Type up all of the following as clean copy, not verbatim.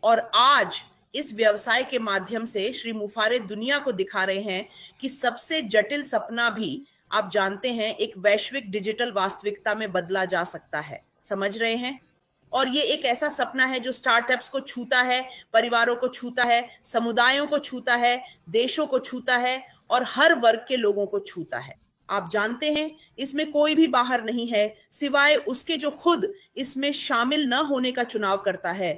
और आज इस व्यवसाय के माध्यम से श्री मुफारे दुनिया को दिखा रहे हैं कि सबसे जटिल सपना भी, आप जानते हैं, एक वैश्विक डिजिटल वास्तविकता में बदला जा सकता है। समझ रहे हैं? और ये एक ऐसा सपना है जो स्टार्टअप्स को छूता है, परिवारों को छूता है, समुदायों को छूता है, देशों को छूता है और हर वर्ग के लोगों को छूता है। आप जानते हैं, इसमें कोई भी बाहर नहीं है सिवाय उसके जो खुद इसमें शामिल न होने का चुनाव करता है।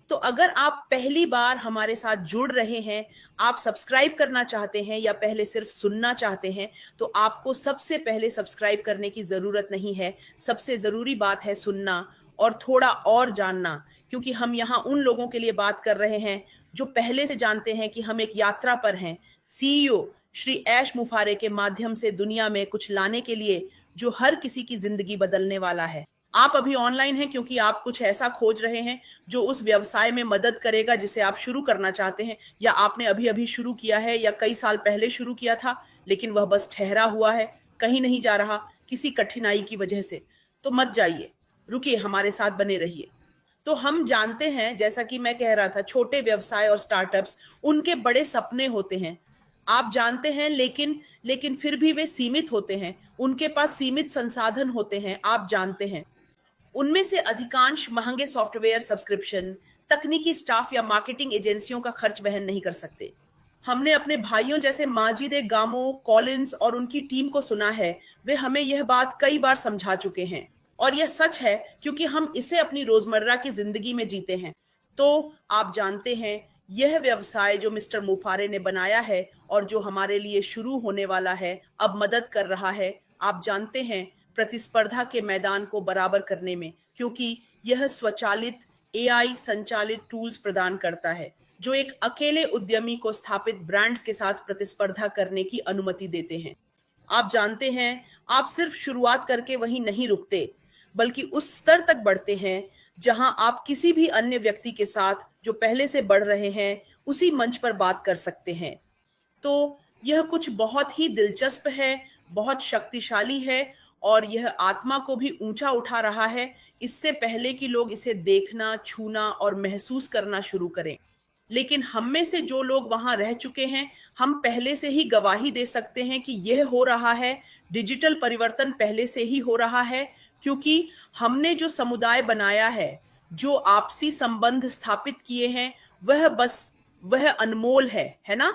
तो अगर आप पहली बार हमारे साथ जुड़ रहे हैं, आप सब्सक्राइब करना चाहते हैं या पहले सिर्फ सुनना चाहते हैं, तो आपको सबसे पहले सब्सक्राइब करने की जरूरत नहीं है। सबसे जरूरी बात है सुनना और थोड़ा और जानना, क्योंकि हम यहाँ उन लोगों के लिए बात कर रहे हैं जो पहले से जानते हैं कि हम एक यात्रा पर हैं, सीईओ श्री ऐश मुफारे के माध्यम से दुनिया में कुछ लाने के लिए, जो हर किसी की जिंदगी बदलने वाला है। आप अभी ऑनलाइन हैं क्योंकि आप कुछ ऐसा खोज रहे हैं जो उस व्यवसाय में मदद करेगा जिसे आप शुरू करना चाहते हैं, या आपने अभी अभी शुरू किया है या कई साल पहले शुरू किया था लेकिन वह बस ठहरा हुआ है, कहीं नहीं जा रहा किसी कठिनाई की वजह से। तो मत जाइए, रुकिए, हमारे साथ बने रहिए। तो हम जानते हैं, जैसा कि मैं कह रहा था, छोटे व्यवसाय और स्टार्टअप्स, उनके बड़े सपने होते हैं, आप जानते हैं, लेकिन लेकिन फिर भी वे सीमित होते हैं। उनके पास सीमित संसाधन होते हैं, आप जानते हैं। उनमें से अधिकांश महंगे सॉफ्टवेयर सब्सक्रिप्शन, तकनीकी स्टाफ या मार्केटिंग एजेंसियों का खर्च वहन नहीं कर सकते। हमने अपने भाइयों जैसे माजिद गामो, कॉलिंस और उनकी टीम को सुना है। वे हमें यह बात कई बार समझा चुके हैं और यह सच है क्योंकि हम इसे अपनी रोजमर्रा की जिंदगी में जीते हैं। तो आप जानते हैं, यह व्यवसाय जो मिस्टर मुफारे ने बनाया है और जो हमारे लिए शुरू होने वाला है, अब मदद कर रहा है, आप जानते हैं, प्रतिस्पर्धा के मैदान को बराबर करने में, क्योंकि यह स्वचालित एआई संचालित टूल्स प्रदान करता है जो एक अकेले उद्यमी को स्थापित ब्रांड्स के साथ प्रतिस्पर्धा करने की अनुमति देते हैं। आप जानते हैं, आप सिर्फ शुरुआत करके वहीं नहीं रुकते, बल्कि उस स्तर तक बढ़ते हैं जहां आप किसी भी अन्य व्यक्ति के साथ जो पहले से बढ़ रहे हैं उसी मंच पर बात कर सकते हैं। तो यह कुछ बहुत ही दिलचस्प है, बहुत शक्तिशाली है और यह आत्मा को भी ऊंचा उठा रहा है, इससे पहले कि लोग इसे देखना, छूना और महसूस करना शुरू करें। लेकिन हम में से जो लोग वहां रह चुके हैं, हम पहले से ही गवाही दे सकते हैं कि यह हो रहा है। डिजिटल परिवर्तन पहले से ही हो रहा है, क्योंकि हमने जो समुदाय बनाया है, जो आपसी संबंध स्थापित किए हैं, वह अनमोल है ना?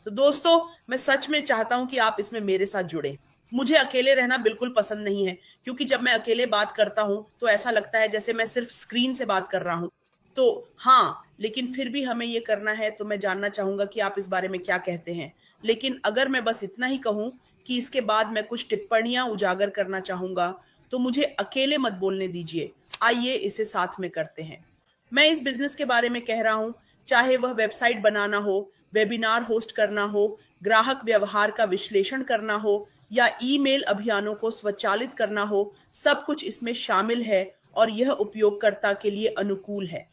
तो दोस्तों, मैं सच में चाहता हूं कि आप इसमें मेरे साथ जुड़े। मुझे अकेले रहना बिल्कुल पसंद नहीं है, क्योंकि जब मैं अकेले बात करता हूं तो ऐसा लगता है जैसे मैं सिर्फ स्क्रीन से बात कर रहा हूं। तो हाँ, लेकिन फिर भी हमें ये करना है, तो मैं जानना चाहूंगा कि आप इस बारे में क्या कहते हैं। लेकिन अगर मैं बस इतना ही कहूं कि इसके बाद मैं कुछ टिप्पणियां उजागर करना चाहूंगा, तो मुझे अकेले मत बोलने दीजिए। आइए इसे साथ में करते हैं। मैं इस बिजनेस के बारे में कह रहा हूं, चाहे वह वेबसाइट बनाना हो, वेबिनार होस्ट करना हो, ग्राहक व्यवहार का विश्लेषण करना हो या ईमेल अभियानों को स्वचालित करना हो, सब कुछ इसमें शामिल है और यह उपयोगकर्ता के लिए अनुकूल है।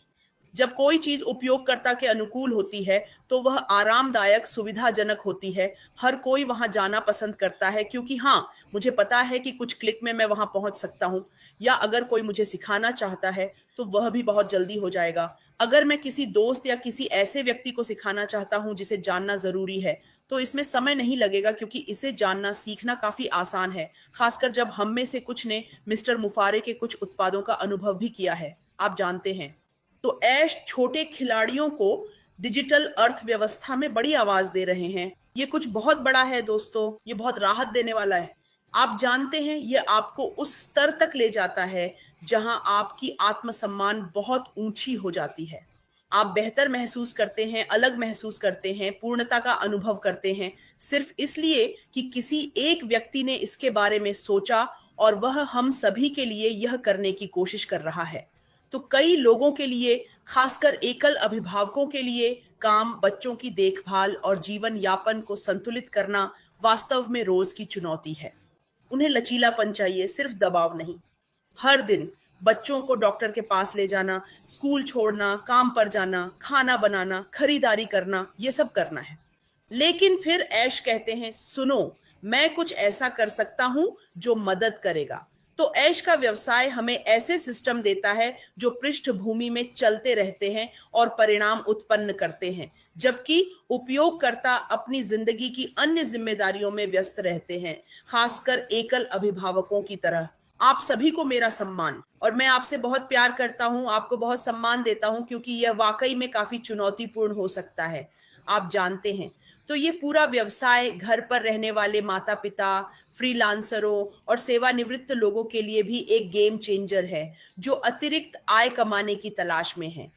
जब कोई चीज उपयोगकर्ता के अनुकूल होती है तो वह आरामदायक, सुविधाजनक होती है। हर कोई वहां जाना पसंद करता है क्योंकि हाँ, मुझे पता है कि कुछ क्लिक में मैं वहां पहुंच सकता हूं, या अगर कोई मुझे सिखाना चाहता है तो वह भी बहुत जल्दी हो जाएगा। अगर मैं किसी दोस्त या किसी ऐसे व्यक्ति को सिखाना चाहता हूं जिसे जानना जरूरी है, तो इसमें समय नहीं लगेगा, क्योंकि इसे जानना सीखना काफी आसान है, खासकर जब हम में से कुछ ने मिस्टर मुफारे के कुछ उत्पादों का अनुभव भी किया है, आप जानते हैं। तो ऐश छोटे खिलाड़ियों को डिजिटल अर्थव्यवस्था में बड़ी आवाज दे रहे हैं। ये कुछ बहुत बड़ा है दोस्तों, ये बहुत राहत देने वाला है। आप जानते हैं, ये आपको उस स्तर तक ले जाता है जहां आपकी आत्मसम्मान बहुत ऊंची हो जाती है। आप बेहतर महसूस करते हैं, अलग महसूस करते हैं, पूर्णता का अनुभव करते हैं, सिर्फ इसलिए कि किसी एक व्यक्ति ने इसके बारे में सोचा और वह हम सभी के लिए यह करने की कोशिश कर रहा है। तो कई लोगों के लिए, खासकर एकल अभिभावकों के लिए, काम, बच्चों की देखभाल और जीवन यापन को संतुलित करना वास्तव में रोज की चुनौती है। उन्हें लचीलापन चाहिए, सिर्फ दबाव नहीं। हर दिन बच्चों को डॉक्टर के पास ले जाना, स्कूल छोड़ना, काम पर जाना, खाना बनाना, खरीदारी करना, ये सब करना है। लेकिन फिर ऐश कहते हैं, सुनो, मैं कुछ ऐसा कर सकता हूं जो मदद करेगा। तो ऐश का व्यवसाय हमें ऐसे सिस्टम देता है जो पृष्ठभूमि में चलते रहते हैं और परिणाम उत्पन्न करते हैं, जबकि उपयोगकर्ता अपनी जिंदगी की अन्य जिम्मेदारियों में व्यस्त रहते हैं, खासकर एकल अभिभावकों की तरह। आप सभी को मेरा सम्मान, और मैं आपसे बहुत प्यार करता हूं, आपको बहुत सम्मान देता हूं, क्योंकि यह वाकई में काफी चुनौतीपूर्ण हो सकता है, आप जानते हैं। तो ये पूरा व्यवसाय घर पर रहने वाले माता पिता, फ्रीलांसरों और सेवानिवृत्त लोगों के लिए भी एक गेम चेंजर है, जो अतिरिक्त आय कमाने की तलाश में है।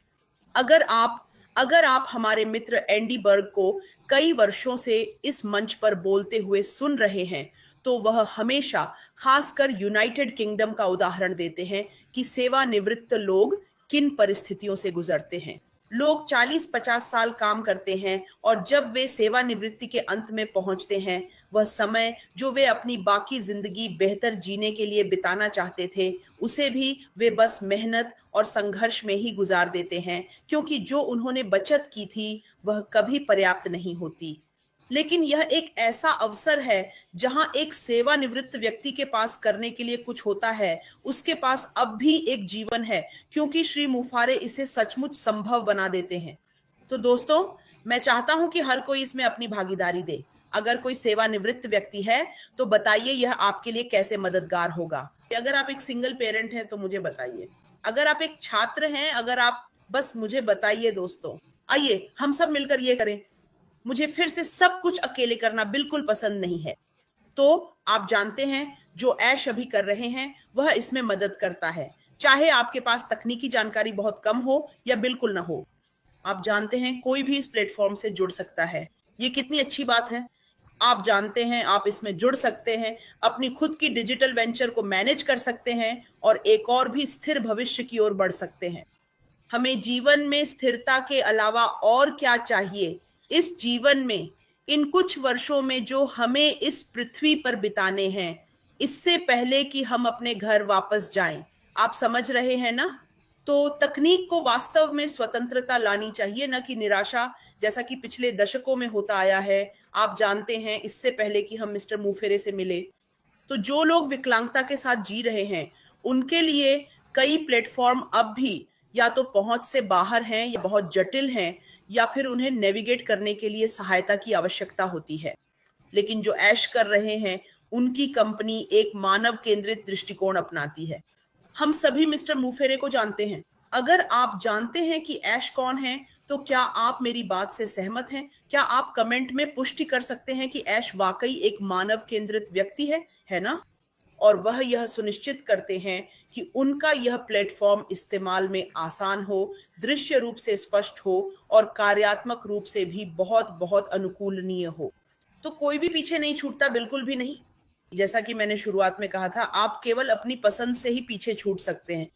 अगर आप अगर आप हमारे मित्र एंडी बर्ग को कई वर्षों से इस मंच पर बोलते हुए सुन रहे हैं, तो वह हमेशा, खासकर यूनाइटेड किंगडम का उदाहरण देते हैं कि सेवानिवृत्त लोग किन परिस्थितियों से गुजरते हैं। लोग 40-50 साल काम करते हैं और जब वे सेवानिवृत्ति के अंत में पहुंचते हैं, वह समय जो वे अपनी बाकी जिंदगी बेहतर जीने के लिए बिताना चाहते थे, उसे भी वे बस मेहनत और संघर्ष में ही गुजार देते हैं, क्योंकि जो उन्होंने बचत की थी वह कभी पर्याप्त नहीं होती। लेकिन यह एक ऐसा अवसर है जहां एक सेवानिवृत्त व्यक्ति के पास करने के लिए कुछ होता है, उसके पास अब भी एक जीवन है, क्योंकि श्री मुफारे इसे सचमुच संभव बना देते हैं। तो दोस्तों, मैं चाहता हूं कि हर कोई इसमें अपनी भागीदारी दे। अगर कोई सेवानिवृत्त व्यक्ति है तो बताइए यह आपके लिए कैसे मददगार होगा। अगर आप एक सिंगल पेरेंट हैं तो मुझे बताइए। अगर आप एक छात्र हैं, अगर आप, बस मुझे बताइए दोस्तों। आइए हम सब मिलकर ये करें। मुझे फिर से सब कुछ अकेले करना बिल्कुल पसंद नहीं है। तो आप जानते हैं, जो ऐश अभी कर रहे हैं वह इसमें मदद करता है, चाहे आपके पास तकनीकी जानकारी बहुत कम हो या बिल्कुल ना हो। आप जानते हैं, कोई भी इस प्लेटफॉर्म से जुड़ सकता है। ये कितनी अच्छी बात है। आप जानते हैं, आप इसमें जुड़ सकते हैं, अपनी खुद की डिजिटल वेंचर को मैनेज कर सकते हैं और एक और भी स्थिर भविष्य की ओर बढ़ सकते हैं। हमें जीवन में स्थिरता के अलावा और क्या चाहिए? इस जीवन में, इन कुछ वर्षों में जो हमें इस पृथ्वी पर बिताने हैं, इससे पहले कि हम अपने घर वापस जाएं। आप समझ रहे हैं ना? तो तकनीक को वास्तव में स्वतंत्रता लानी चाहिए, न कि निराशा, जैसा कि पिछले दशकों में होता आया है। आप जानते हैं, इससे पहले कि हम मिस्टर मुफेरे से मिले, तो जो लोग विकलांगता के साथ जी रहे हैं, उनके लिए कई प्लेटफॉर्म अब भी या तो पहुंच से बाहर हैं या बहुत जटिल हैं, या फिर उन्हें नेविगेट करने के लिए सहायता की आवश्यकता होती है। लेकिन जो ऐश कर रहे हैं, उनकी कंपनी एक मानव केंद्रित दृष्टिकोण अपनाती है। हम सभी मिस्टर मुफेरे को जानते हैं। अगर आप जानते हैं कि ऐश कौन है, तो क्या आप मेरी बात से सहमत हैं? क्या आप कमेंट में पुष्टि कर सकते हैं कि ऐश वाकई एक मानव केंद्रित व्यक्ति है ना? और वह यह सुनिश्चित करते हैं कि उनका यह प्लेटफॉर्म इस्तेमाल में आसान हो, दृश्य रूप से स्पष्ट हो और कार्यात्मक रूप से भी बहुत बहुत अनुकूलनीय हो। तो कोई भी पीछे नहीं छूटता, बिल्कुल भी नहीं। जैसा कि मैंने शुरुआत में कहा था, आप केवल अपनी पसंद से ही पीछे छूट सकते हैं।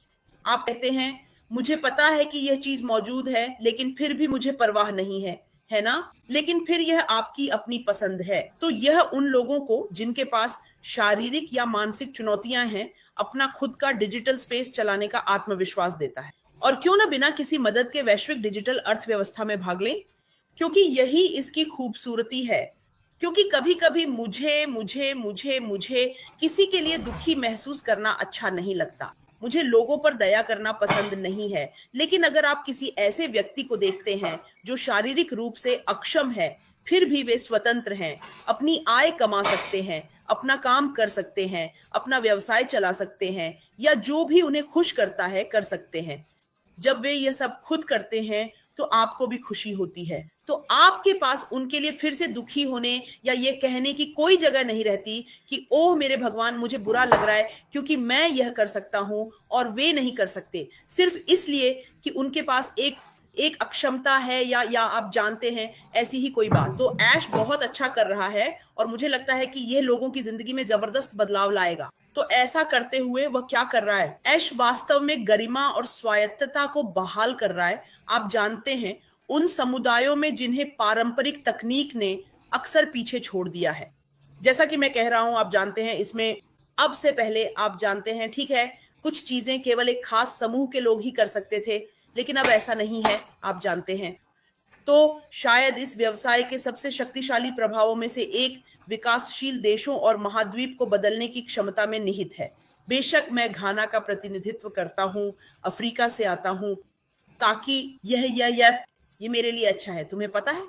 आप कहते हैं, मुझे पता है कि यह चीज मौजूद है, लेकिन फिर भी मुझे परवाह नहीं है ना? लेकिन फिर यह आपकी अपनी पसंद है। तो यह उन लोगों को जिनके पास शारीरिक या मानसिक चुनौतियां हैं, अपना खुद का डिजिटल स्पेस चलाने का आत्मविश्वास देता है। और क्यों ना बिना किसी मदद के वैश्विक डिजिटल अर्थव्यवस्था में भाग लें, क्योंकि यही इसकी खूबसूरती है। क्योंकि कभी कभी मुझे मुझे मुझे मुझे किसी के लिए दुखी महसूस करना अच्छा नहीं लगता। मुझे लोगों पर दया करना पसंद नहीं है। लेकिन अगर आप किसी ऐसे व्यक्ति को देखते हैं जो शारीरिक रूप से अक्षम है, फिर भी वे स्वतंत्र हैं, अपनी आय कमा सकते हैं, अपना काम कर सकते हैं, अपना व्यवसाय चला सकते हैं, या जो भी उन्हें खुश करता है कर सकते हैं। जब वे ये सब खुद करते हैं तो आपको भी खुशी होती है। तो आपके पास उनके लिए फिर से दुखी होने या ये कहने की कोई जगह नहीं रहती कि ओह मेरे भगवान, मुझे बुरा लग रहा है क्योंकि मैं यह कर सकता हूं और वे नहीं कर सकते, सिर्फ इसलिए कि उनके पास एक एक अक्षमता है, या आप जानते हैं, ऐसी ही कोई बात। तो ऐश बहुत अच्छा कर रहा है और मुझे लगता है कि यह लोगों की जिंदगी में जबरदस्त बदलाव लाएगा। तो ऐसा करते हुए वह क्या कर रहा है? ऐश वास्तव में गरिमा और स्वायत्तता को बहाल कर रहा है। आप जानते हैं, उन समुदायों में जिन्हें पारंपरिक तकनीक ने अक्सर पीछे छोड़ दिया है। जैसा कि मैं कह रहा हूं, आप जानते हैं, इसमें अब से पहले आप जानते हैं, ठीक है, कुछ चीजें केवल एक खास समूह के लोग ही कर सकते थे, लेकिन अब ऐसा नहीं है, आप जानते हैं। तो शायद इस व्यवसाय के सबसे शक्तिशाली प्रभावों में से एक विकासशील देशों और महाद्वीप को बदलने की क्षमता में निहित है। बेशक मैं घाना का प्रतिनिधित्व करता हूँ, अफ्रीका से आता हूँ, ताकि ये मेरे लिए अच्छा है, तुम्हें पता है?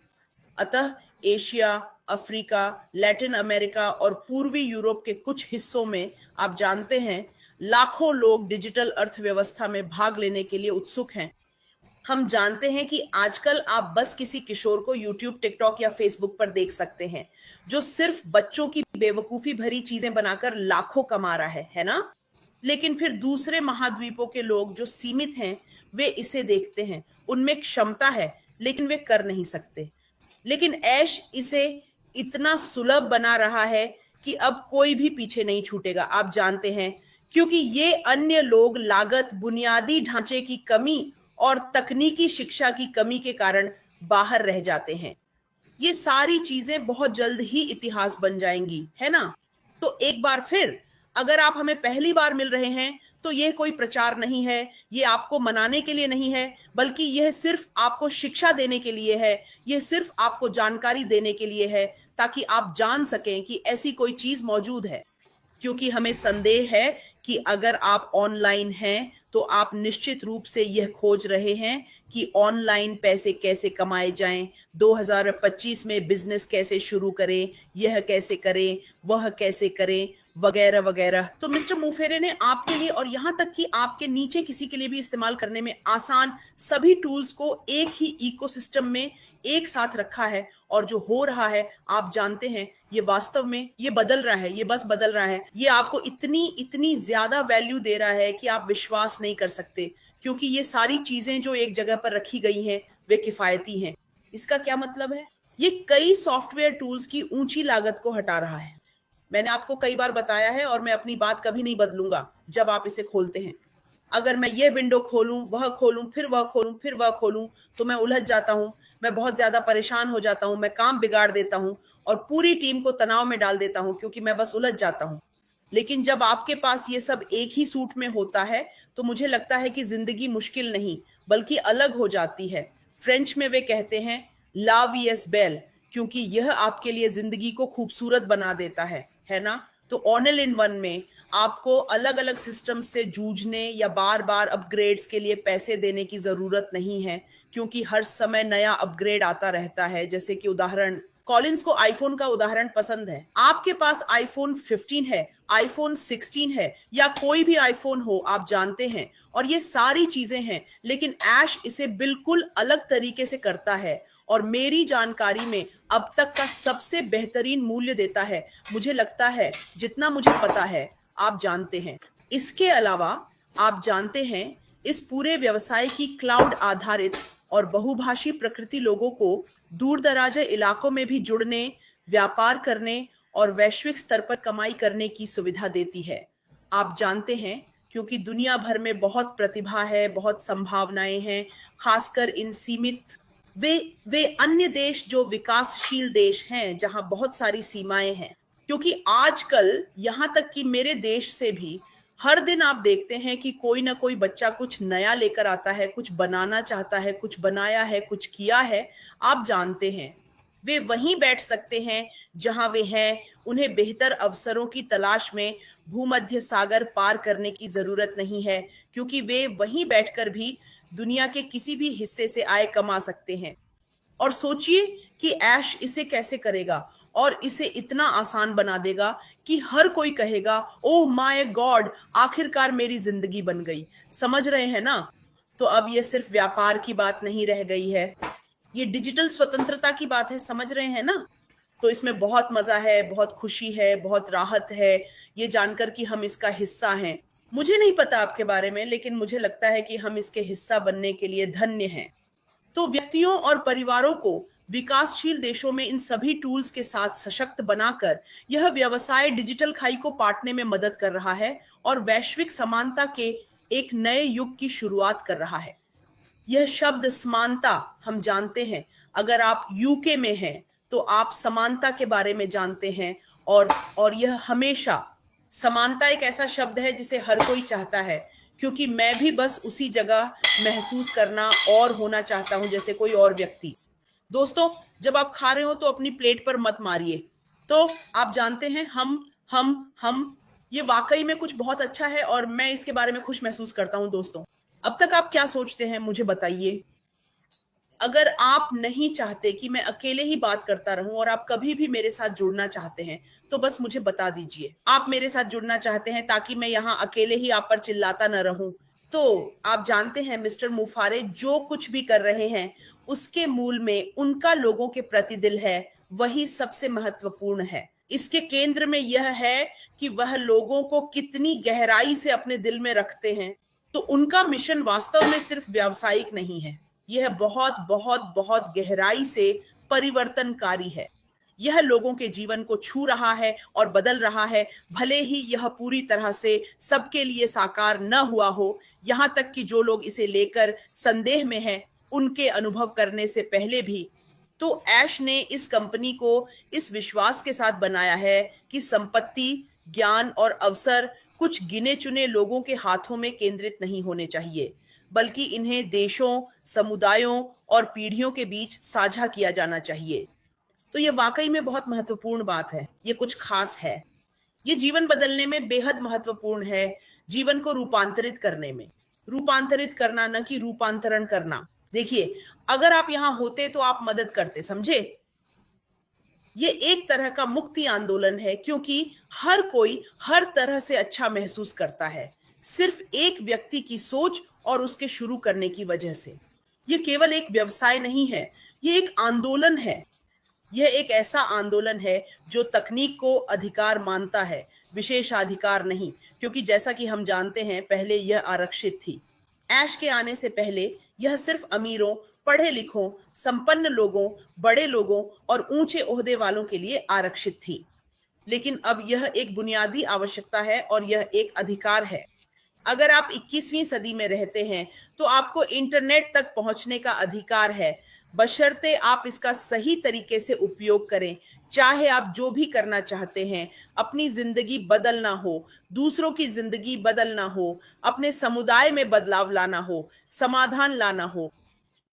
अतः एशिया, अफ्रीका, लैटिन अमेरिका और पूर्वी यूरोप के कुछ हिस्सों में आप जानते हैं, लाखों लोग डिजिटल अर्थव्यवस्था में भाग लेने के लिए उत्सुक हैं। हम जानते हैं कि आजकल आप बस किसी किशोर को यूट्यूब, टिकटॉक या फेसबुक पर देख सकते हैं, जो सिर्फ बच्चों की बेवकूफी भरी चीजें बनाकर लाखों कमा रहा है ना? लेकिन फिर दूसरे महाद्वीपों के लोग जो सीमित हैं, वे इसे देखते हैं। उनमें क्षमता है, लेकिन वे कर नहीं सकते। लेकिन ऐश इसे इतना सुलभ बना रहा है कि अब कोई भी पीछे नहीं छूटेगा, आप जानते हैं, क्योंकि ये अन्य लोग लागत, बुनियादी ढांचे की कमी और तकनीकी शिक्षा की कमी के कारण बाहर रह जाते हैं। ये सारी चीजें बहुत जल्द ही इतिहास बन जाएंगी, है ना? तो एक बार फिर, अगर आप हमें पहली बार मिल रहे हैं, तो यह कोई प्रचार नहीं है, ये आपको मनाने के लिए नहीं है, बल्कि यह सिर्फ आपको शिक्षा देने के लिए है, यह सिर्फ आपको जानकारी देने के लिए है, ताकि आप जान सकें कि ऐसी कोई चीज मौजूद है। क्योंकि हमें संदेह है कि अगर आप ऑनलाइन हैं, तो आप निश्चित रूप से यह खोज रहे हैं कि ऑनलाइन पैसे कैसे कमाए जाएं, 2025 में बिजनेस कैसे शुरू करें, यह कैसे करें, वह कैसे करें, वगैरह वगैरह। तो मिस्टर मुफेरे ने आपके लिए और यहां तक कि आपके नीचे किसी के लिए भी इस्तेमाल करने में आसान सभी टूल्स को एक ही इकोसिस्टम में एक साथ रखा है। और जो हो रहा है, आप जानते हैं, ये वास्तव में ये बदल रहा है, ये बस बदल रहा है। ये आपको इतनी इतनी ज्यादा वैल्यू दे रहा है कि आप विश्वास नहीं कर सकते, क्योंकि ये सारी चीजें जो एक जगह पर रखी गई हैं, वे किफायती हैं। इसका क्या मतलब है? ये कई सॉफ्टवेयर टूल्स की ऊंची लागत को हटा रहा है। मैंने आपको कई बार बताया है और मैं अपनी बात कभी नहीं बदलूंगा। जब आप इसे खोलते हैं, अगर मैं ये विंडो खोलूं, वह खोलूं, फिर वह खोलूं, फिर वह खोलूं, तो मैं उलझ जाता हूं, मैं बहुत ज्यादा परेशान हो जाता हूं, मैं काम बिगाड़ देता हूं और पूरी टीम को तनाव में डाल देता हूं, क्योंकि मैं बस उलझ जाता हूं। लेकिन जब आपके पास ये सब एक ही सूट में होता है, तो मुझे लगता है कि जिंदगी मुश्किल नहीं, बल्कि अलग हो जाती है। फ्रेंच में वे कहते हैं ला वी एस बेल, क्योंकि यह आपके लिए जिंदगी को खूबसूरत बना देता है ना? तो ऑनल इन वन में आपको अलग अलग सिस्टम से जूझने या बार बार अपग्रेड्स के लिए पैसे देने की जरूरत नहीं है, क्योंकि हर समय नया अपग्रेड आता रहता है। जैसे कि उदाहरण, कॉलिंस को आईफोन का उदाहरण पसंद है। आपके पास आईफोन 15 है, आईफोन 16 है, या कोई भी आईफोन हो, आप जानते हैं, और ये सारी चीजें हैं, लेकिन ऐश इसे बिल्कुल अलग तरीके से करता है और मेरी जानकारी में अब तक का सबसे बेहतरीन मूल्य देता है। मुझे लगता है, जितना मुझे पता है, आप जानते हैं। इसके अलावा आप जानते हैं, इस पूरे व्यवसाय की क्लाउड आधारित और बहुभाषी प्रकृति लोगों को दूर दराज इलाकों में भी जुड़ने, व्यापार करने और वैश्विक स्तर पर कमाई करने की सुविधा देती है। आप जानते हैं, क्योंकि दुनिया भर में बहुत प्रतिभा है, बहुत संभावनाएं हैं, खासकर इन सीमित वे अन्य देश जो विकासशील देश हैं, जहां बहुत सारी सीमाएं हैं। क्योंकि आजकल यहां तक कि मेरे देश से भी हर दिन आप देखते हैं कि कोई ना कोई बच्चा कुछ नया लेकर आता है, कुछ बनाना चाहता है, कुछ बनाया है, कुछ किया है। आप जानते हैं, वे वहीं बैठ सकते हैं जहां वे हैं। उन्हें बेहतर अवसरों की तलाश में भूमध्य सागर पार करने की जरूरत नहीं है, क्योंकि वे वहीं बैठकर भी दुनिया के किसी भी हिस्से से आय कमा सकते हैं। और सोचिए कि ऐश इसे कैसे करेगा, और इसे इतना आसान बना देगा कि हर कोई कहेगा, ओह माय गॉड, आखिरकार मेरी जिंदगी बन गई। समझ रहे हैं ना? तो अब ये सिर्फ व्यापार की बात नहीं रह गई है, ये डिजिटल स्वतंत्रता की बात है। समझ रहे हैं ना? तो इसमें बहुत मजा है, बहुत खुशी है, बहुत राहत है, ये जानकर कि हम इसका हिस्सा हैं। मुझे नहीं पता आपके बारे में, लेकिन मुझे लगता है कि हम इसके हिस्सा बनने के लिए धन्य हैं। तो व्यक्तियों और परिवारों को विकासशील देशों में इन सभी टूल्स के साथ सशक्त बनाकर यह व्यवसाय डिजिटल खाई को पाटने में मदद कर रहा है और वैश्विक समानता के एक नए युग की शुरुआत कर रहा है। यह शब्द समानता, हम जानते हैं, अगर आप यूके में हैं तो आप समानता के बारे में जानते हैं, और यह हमेशा, समानता एक ऐसा शब्द है जिसे हर कोई चाहता है, क्योंकि मैं भी बस उसी जगह महसूस करना और होना चाहता हूं जैसे कोई और व्यक्ति। दोस्तों, जब आप खा रहे हो तो अपनी प्लेट पर मत मारिए। तो आप जानते हैं, हम ये वाकई में कुछ बहुत अच्छा है और मैं इसके बारे में खुश महसूस करता हूं दोस्तों। अब तक आप क्या सोचते हैं मुझे बताइए। अगर आप नहीं चाहते कि मैं अकेले ही बात करता रहूं और आप कभी भी मेरे साथ जुड़ना चाहते हैं, तो बस मुझे बता दीजिए। आप मेरे साथ जुड़ना चाहते हैं ताकि मैं यहाँ अकेले ही आप पर चिल्लाता न रहूं। तो आप जानते हैं मिस्टर मुफारे जो कुछ भी कर रहे हैं, उसके मूल में उनका लोगों के प्रति दिल है, वही सबसे महत्वपूर्ण है। इसके केंद्र में यह है कि वह लोगों को कितनी गहराई से अपने दिल में रखते हैं। तो उनका मिशन वास्तव में सिर्फ व्यावसायिक नहीं है, यह बहुत बहुत बहुत गहराई से परिवर्तनकारी है। यह लोगों के जीवन को छू रहा है और बदल रहा है, भले ही यह पूरी तरह से सबके लिए साकार न हुआ हो। यहां तक कि जो लोग इसे लेकर संदेह में हैं, उनके अनुभव करने से पहले भी। तो ऐश ने इस कंपनी को इस विश्वास के साथ बनाया है कि संपत्ति, ज्ञान और अवसर कुछ गिने चुने लोगों के हाथों में केंद्रित नहीं होने चाहिए, बल्कि इन्हें देशों, समुदायों और पीढ़ियों के बीच साझा किया जाना चाहिए। तो ये वाकई में बहुत महत्वपूर्ण बात है, ये कुछ खास है। ये जीवन बदलने में बेहद महत्वपूर्ण है, जीवन को रूपांतरित करने में। रूपांतरित करना, न कि रूपांतरण करना। देखिए, अगर आप यहां होते तो आप मदद करते, समझे। ये एक तरह का मुक्ति आंदोलन है, क्योंकि हर कोई हर तरह से अच्छा महसूस करता है, सिर्फ एक व्यक्ति की सोच और उसके शुरू करने की वजह से। ये केवल एक व्यवसाय नहीं है, ये एक आंदोलन है। यह एक ऐसा आंदोलन है जो तकनीक को अधिकार मानता है, विशेषाधिकार नहीं, क्योंकि जैसा कि हम जानते हैं पहले यह आरक्षित थी। ऐश के आने से पहले यह सिर्फ अमीरों, पढ़े लिखों, संपन्न लोगों, बड़े लोगों और ऊंचे ओहदे वालों के लिए आरक्षित थी। लेकिन अब यह एक बुनियादी आवश्यकता है और यह एक अधिकार है। अगर आप 21वीं सदी में रहते हैं तो आपको इंटरनेट तक पहुंचने का अधिकार है, बशर्ते आप इसका सही तरीके से उपयोग करें। चाहे आप जो भी करना चाहते हैं, अपनी जिंदगी बदलना हो, दूसरों की जिंदगी बदलना हो, अपने समुदाय में बदलाव लाना हो, समाधान लाना हो,